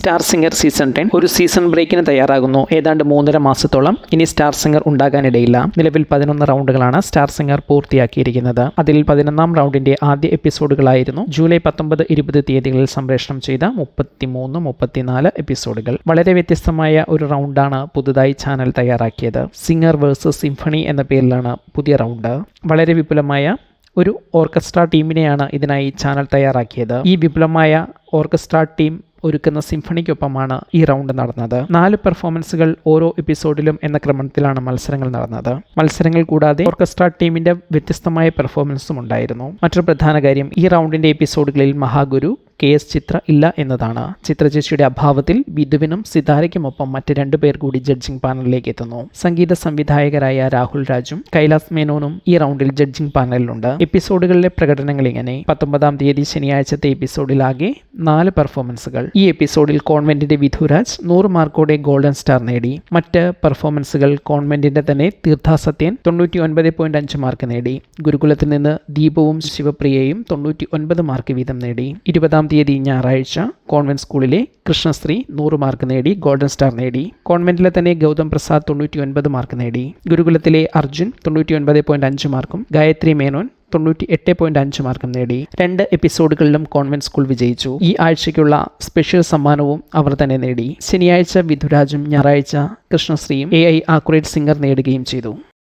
Star singer season 10 ഒരു season ബ്രേക്കിന് തയ്യാറാകുന്നു. ഏതാണ്ട് 3.5 മാസത്തോളം ഇനി സ്റ്റാർ സിംഗർ ഉണ്ടാകാനിടയില്ല. നിലവിൽ 11 റൗണ്ടുകളാണ് സ്റ്റാർ സിംഗർ പൂർത്തിയാക്കിയിരിക്കുന്നത്. അതിൽ 11ാം റൗണ്ടിന്റെ ആദ്യ എപ്പിസോഡുകളായിരുന്നു ജൂലൈ 19, 20 തീയതികളിൽ സംപ്രേഷണം ചെയ്ത 33, 34 എപ്പിസോഡുകൾ. വളരെ വ്യത്യസ്തമായ ഒരു റൗണ്ടാണ് പുതുതായി ചാനൽ തയ്യാറാക്കിയത്. സിംഗർ വേഴ്സസ് സിംഫണി എന്ന പേരിലാണ് പുതിയ റൗണ്ട്. വളരെ വിപുലമായ ഒരു ഓർക്കസ്ട്ര ടീമിനെയാണ് ഇതിനായി ചാനൽ തയ്യാറാക്കിയത്. ഈ വിപുലമായ ഓർക്കസ്ട്ര ടീം ഒരുക്കുന്ന സിംഫണിക്കൊപ്പമാണ് ഈ റൗണ്ട് നടന്നത്. 4 പെർഫോമൻസുകൾ ഓരോ എപ്പിസോഡിലും എന്ന ക്രമത്തിലാണ് മത്സരങ്ങൾ നടന്നത്. മത്സരങ്ങൾ കൂടാതെ ഓർക്കസ്ട്ര ടീമിന്റെ വ്യത്യസ്തമായ പെർഫോമൻസും ഉണ്ടായിരുന്നു. മറ്റൊരു പ്രധാന കാര്യം, ഈ റൗണ്ടിന്റെ എപ്പിസോഡുകളിൽ മഹാഗുരു KS ചിത്ര ഇല്ല എന്നതാണ്. ചിത്ര ചേച്ചിയുടെ അഭാവത്തിൽ വിധുവിനും സിതാരയ്ക്കുമൊപ്പം മറ്റ് 2 പേർ കൂടി ജഡ്ജിംഗ് പാനലിലേക്ക് എത്തുന്നു. സംഗീത സംവിധായകരായ രാഹുൽ രാജും കൈലാസ് മേനോനും ഈ റൗണ്ടിൽ ജഡ്ജിംഗ് പാനലിലുണ്ട്. എപ്പിസോഡുകളിലെ പ്രകടനങ്ങൾ ഇങ്ങനെ: 19ാം തീയതി ശനിയാഴ്ചത്തെ എപ്പിസോഡിലാകെ 4 പെർഫോമൻസുകൾ. ഈ എപ്പിസോഡിൽ കോൺവെന്റിന്റെ വിധുരാജ് 100 മാർക്കോടെ ഗോൾഡൻ സ്റ്റാർ നേടി. മറ്റ് പെർഫോമൻസുകൾ കോൺവെന്റിന്റെ തന്നെ തീർത്ഥ സത്യൻ 99.5 മാർക്ക് നേടി. ഗുരുകുലത്തിൽ നിന്ന് ദീപവും ശിവപ്രിയയും 99 മാർക്ക് വീതം നേടി. 20ാം തീയതി ഞായറാഴ്ച കോൺവെന്റ് സ്കൂളിലെ കൃഷ്ണശ്രീ 100 മാർക്ക് നേടി ഗോൾഡൻ സ്റ്റാർ നേടി. കോൺവെന്റിലെ തന്നെ ഗൗതം പ്രസാദ് 99 മാർക്ക് നേടി. ഗുരുകുലത്തിലെ അർജുൻ 99.5 മാർക്കും ഗായത്രി മേനോൻ 98.5 മാർക്കും നേടി. 2 എപ്പിസോഡുകളിലും കോൺവെന്റ് സ്കൂൾ വിജയിച്ചു. ഈ ആഴ്ചയ്ക്കുള്ള സ്പെഷ്യൽ സമ്മാനവും അവർ തന്നെ നേടി. ശനിയാഴ്ച വിധുരാജും ഞായറാഴ്ച കൃഷ്ണശ്രീയും AI ആക്കുറേറ്റ് സിംഗർ നേടുകയും ചെയ്തു.